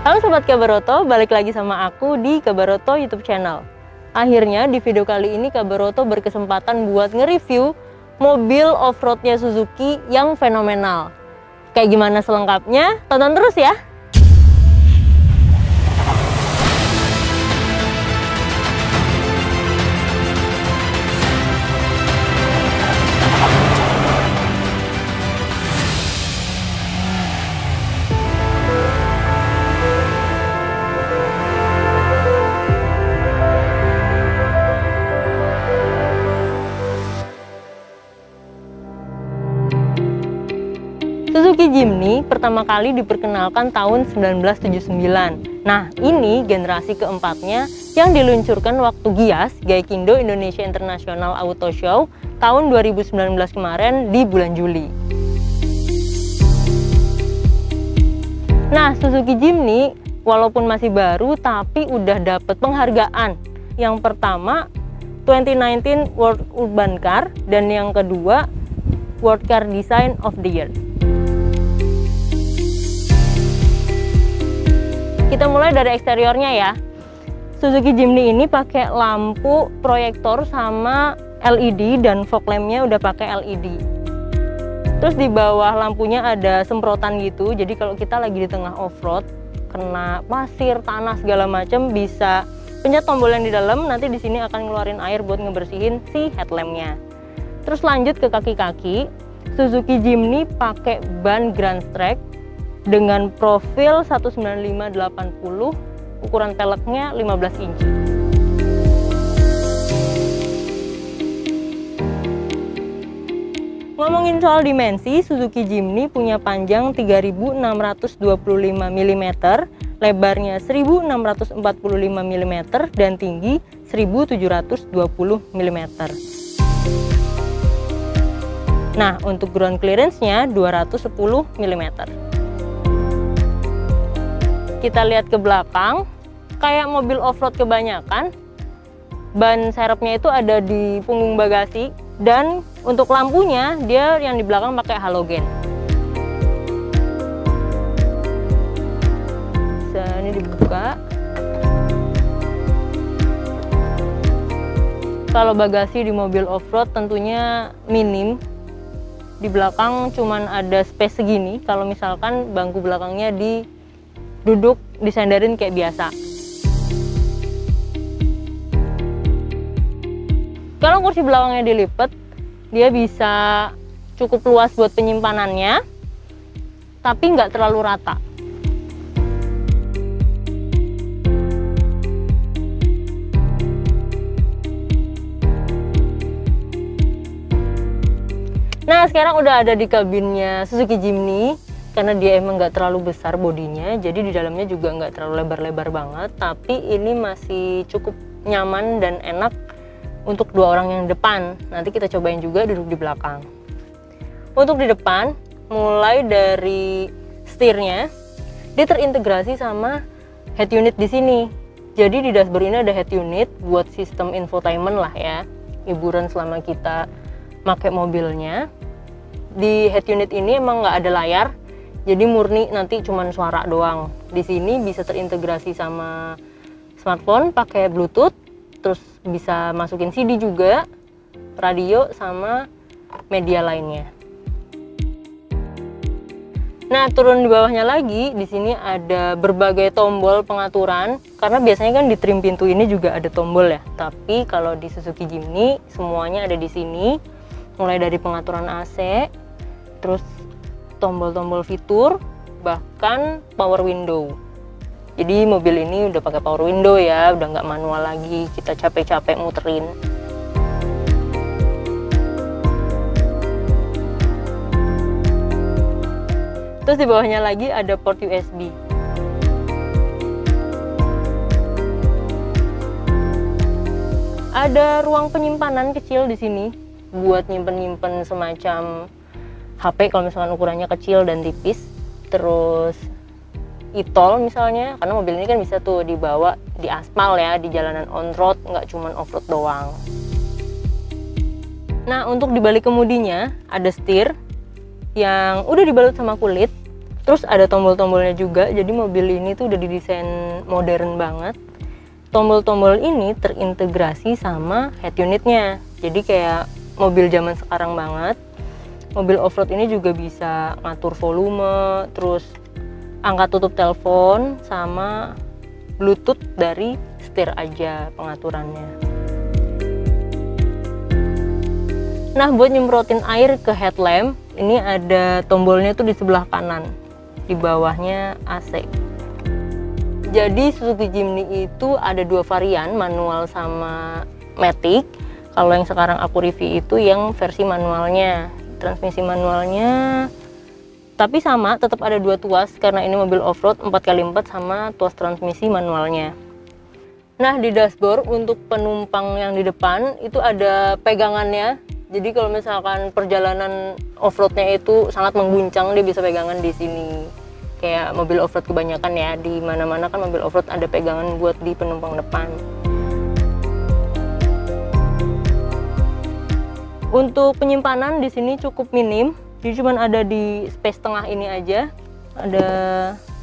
Halo Sobat Kabaroto, balik lagi sama aku di Kabaroto YouTube channel. Akhirnya di video kali ini Kabaroto berkesempatan buat nge-review mobil off-roadnya Suzuki yang fenomenal. Kayak gimana selengkapnya? Tonton terus ya! Suzuki Jimny pertama kali diperkenalkan tahun 1979. Nah, ini generasi keempatnya yang diluncurkan waktu GIAS, Gaikindo Indonesia International Auto Show, tahun 2019 kemarin di bulan Juli. Nah, Suzuki Jimny walaupun masih baru tapi udah dapet penghargaan. Yang pertama, 2019 World Urban Car, dan yang kedua, World Car Design of the Year. Kita mulai dari eksteriornya ya. Suzuki Jimny ini pakai lampu proyektor sama LED dan fog lampnya udah pakai LED. Terus di bawah lampunya ada semprotan gitu. Jadi kalau kita lagi di tengah off-road, kena pasir, tanah segala macam, bisa pencet tombol yang di dalam. Nanti di sini akan ngeluarin air buat ngebersihin si headlampnya. Terus lanjut ke kaki-kaki. Suzuki Jimny pakai ban Grand Track dengan profil 195/80, ukuran peleknya 15 inci. Ngomongin soal dimensi, Suzuki Jimny punya panjang 3625 mm, lebarnya 1645 mm, dan tinggi 1720 mm. Nah, untuk ground clearance-nya 210 mm. Kita lihat ke belakang, kayak mobil off-road kebanyakan, ban serepnya itu ada di punggung bagasi, dan untuk lampunya dia yang di belakang pakai halogen. Ini dibuka. Kalau bagasi di mobil off-road tentunya minim. Di belakang cuman ada space segini, kalau misalkan bangku belakangnya duduk disandarin kayak biasa. Kalau kursi belakangnya dilipat, dia bisa cukup luas buat penyimpanannya, tapi nggak terlalu rata. Nah, sekarang udah ada di kabinnya Suzuki Jimny. Karena dia emang nggak terlalu besar bodinya, jadi di dalamnya juga nggak terlalu lebar-lebar banget, tapi ini masih cukup nyaman dan enak untuk dua orang yang depan. Nanti kita cobain juga duduk di belakang. Untuk di depan, mulai dari setirnya, dia terintegrasi sama head unit di sini. Jadi di dashboard ini ada head unit buat sistem infotainment lah ya, hiburan selama kita pakai mobilnya. Di head unit ini emang nggak ada layar. Jadi murni nanti cuman suara doang. Di sini bisa terintegrasi sama smartphone pakai Bluetooth, terus bisa masukin CD juga, radio sama media lainnya. Nah, turun di bawahnya lagi, di sini ada berbagai tombol pengaturan. Karena biasanya kan di trim pintu ini juga ada tombol ya. Tapi kalau di Suzuki Jimny semuanya ada di sini. Mulai dari pengaturan AC, terus tombol-tombol fitur, bahkan power window. Jadi mobil ini udah pakai power window ya, udah nggak manual lagi kita capek-capek muterin. Terus di bawahnya lagi ada port USB. Ada ruang penyimpanan kecil di sini buat nyimpen-nyimpen semacam HP kalau misalkan ukurannya kecil dan tipis. Terus e-tol misalnya, karena mobil ini kan bisa tuh dibawa di aspal ya, di jalanan on-road, nggak cuma off-road doang. Nah, untuk di balik kemudinya ada setir yang udah dibalut sama kulit. Terus ada tombol-tombolnya juga, jadi mobil ini tuh udah didesain modern banget. Tombol-tombol ini terintegrasi sama head unitnya, jadi kayak mobil zaman sekarang banget. Mobil off-road ini juga bisa ngatur volume, terus angkat tutup telepon, sama bluetooth dari setir aja pengaturannya. Nah, buat nyemprotin air ke headlamp, ini ada tombolnya tuh di sebelah kanan, di bawahnya AC. Jadi Suzuki Jimny itu ada dua varian, manual sama matic. Kalau yang sekarang aku review itu yang versi manualnya, transmisi manualnya. Tapi sama, tetap ada dua tuas karena ini mobil off-road 4x4 sama tuas transmisi manualnya. Nah, di dashboard untuk penumpang yang di depan itu ada pegangannya. Jadi kalau misalkan perjalanan off-roadnya itu sangat mengguncang, dia bisa pegangan di sini. Kayak mobil off-road kebanyakan ya, di mana-mana kan mobil off-road ada pegangan buat di penumpang depan. Untuk penyimpanan di sini cukup minim, jadi cuma ada di space tengah ini aja. Ada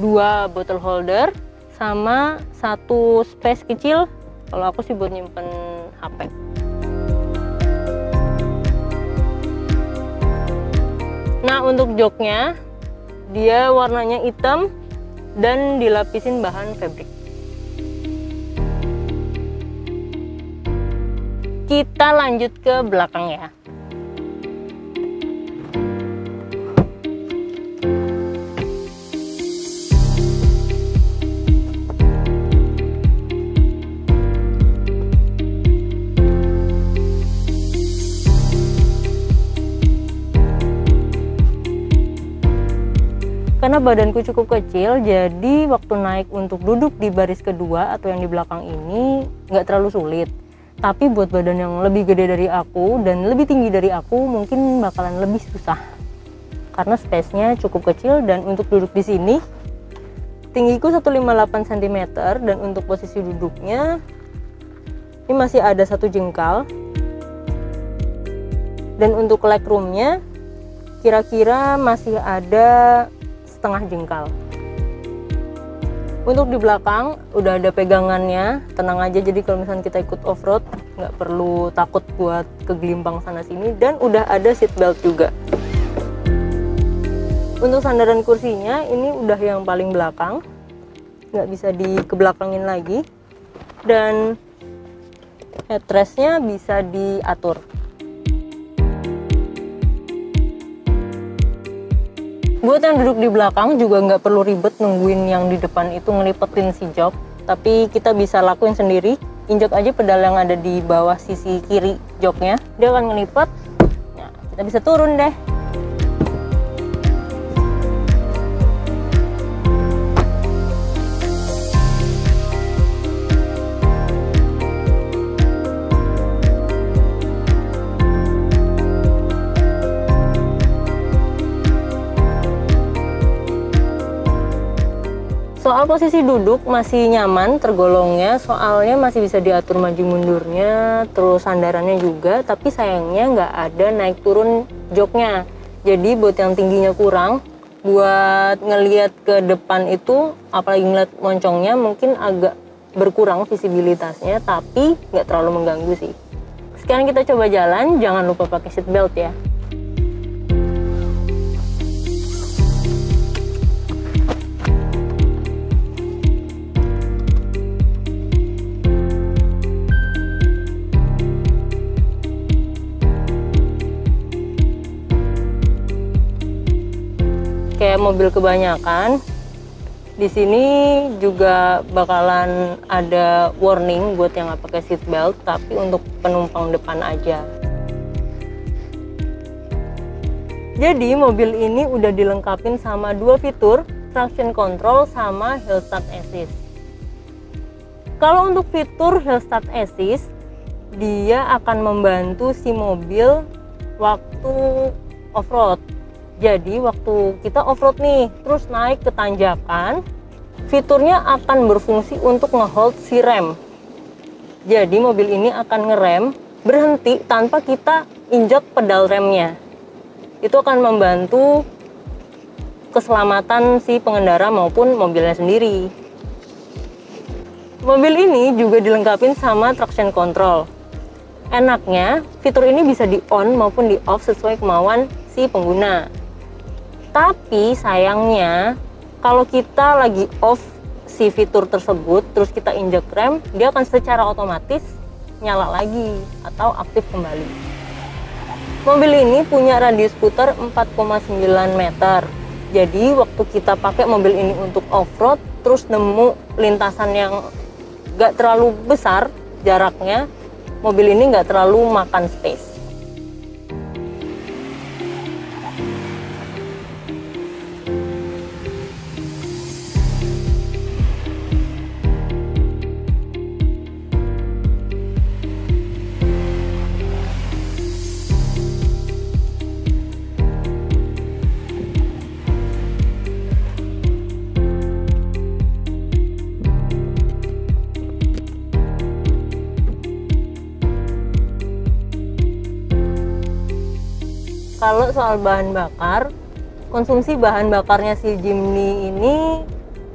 2 bottle holder sama 1 space kecil. Kalau aku sih buat nyimpen HP. Nah, untuk joknya dia warnanya hitam dan dilapisin bahan fabric. Kita lanjut ke belakang ya. Karena badanku cukup kecil, jadi waktu naik untuk duduk di baris kedua atau yang di belakang ini nggak terlalu sulit. Tapi buat badan yang lebih gede dari aku dan lebih tinggi dari aku mungkin bakalan lebih susah. Karena space-nya cukup kecil dan untuk duduk di sini tinggiku 158 cm dan untuk posisi duduknya ini masih ada 1 jengkal. Dan untuk legroomnya kira-kira masih ada setengah jengkal. Untuk di belakang udah ada pegangannya, tenang aja. Jadi kalau misalnya kita ikut off-road nggak perlu takut buat kegelimpang sana sini, dan udah ada seat belt juga. Untuk sandaran kursinya ini udah yang paling belakang, nggak bisa dikebelakangin lagi, dan headrestnya bisa diatur. Buat yang duduk di belakang juga nggak perlu ribet nungguin yang di depan itu ngelipetin si jok, tapi kita bisa lakuin sendiri. Injak aja pedal yang ada di bawah sisi kiri joknya, dia akan ngelipet. Nah, kita bisa turun deh. Soal posisi duduk masih nyaman tergolongnya, soalnya masih bisa diatur maju mundurnya, terus sandarannya juga, tapi sayangnya nggak ada naik turun joknya. Jadi buat yang tingginya kurang, buat ngelihat ke depan itu, apalagi ngeliat moncongnya mungkin agak berkurang visibilitasnya, tapi nggak terlalu mengganggu sih. Sekarang kita coba jalan, jangan lupa pakai seat belt ya. Kayak mobil kebanyakan, di sini juga bakalan ada warning buat yang nggak pakai seat belt, tapi untuk penumpang depan aja. Jadi mobil ini udah dilengkapin sama 2 fitur, traction control sama hill start assist. Kalau untuk fitur hill start assist, dia akan membantu si mobil waktu off-road. Jadi waktu kita off-road nih, terus naik ke tanjakan, fiturnya akan berfungsi untuk ngehold si rem. Jadi mobil ini akan ngerem, berhenti tanpa kita injak pedal remnya. Itu akan membantu keselamatan si pengendara maupun mobilnya sendiri. Mobil ini juga dilengkapi sama traction control. Enaknya, fitur ini bisa di-on maupun di-off sesuai kemauan si pengguna. Tapi sayangnya, kalau kita lagi off si fitur tersebut, terus kita injek rem, dia akan secara otomatis nyala lagi atau aktif kembali. Mobil ini punya radius putar 4,9 meter. Jadi waktu kita pakai mobil ini untuk off-road, terus nemu lintasan yang gak terlalu besar jaraknya, mobil ini gak terlalu makan space. Kalau soal bahan bakar, konsumsi bahan bakarnya si Jimny ini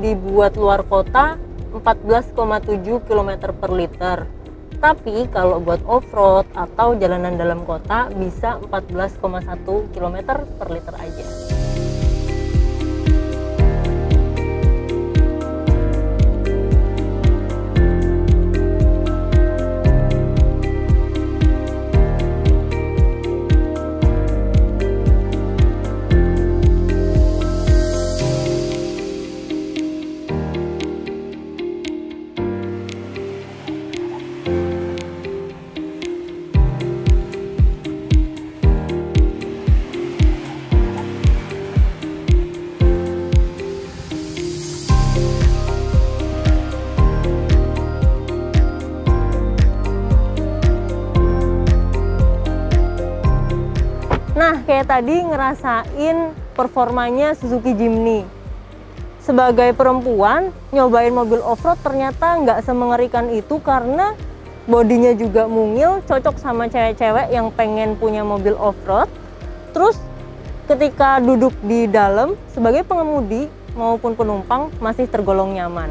dibuat luar kota 14,7 km per liter. Tapi kalau buat off-road atau jalanan dalam kota bisa 14,1 km per liter aja. Nah, kayak tadi ngerasain performanya Suzuki Jimny. Sebagai perempuan, nyobain mobil off-road ternyata nggak semengerikan itu karena bodinya juga mungil, cocok sama cewek-cewek yang pengen punya mobil off-road. Terus ketika duduk di dalam, sebagai pengemudi maupun penumpang masih tergolong nyaman.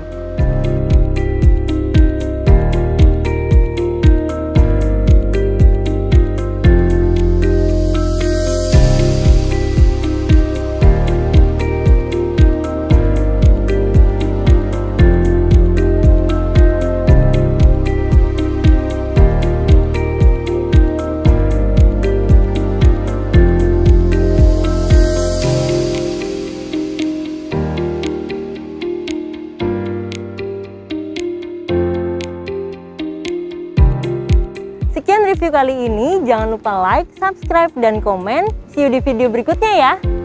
Sekian review kali ini, jangan lupa like, subscribe, dan komen. See you di video berikutnya ya!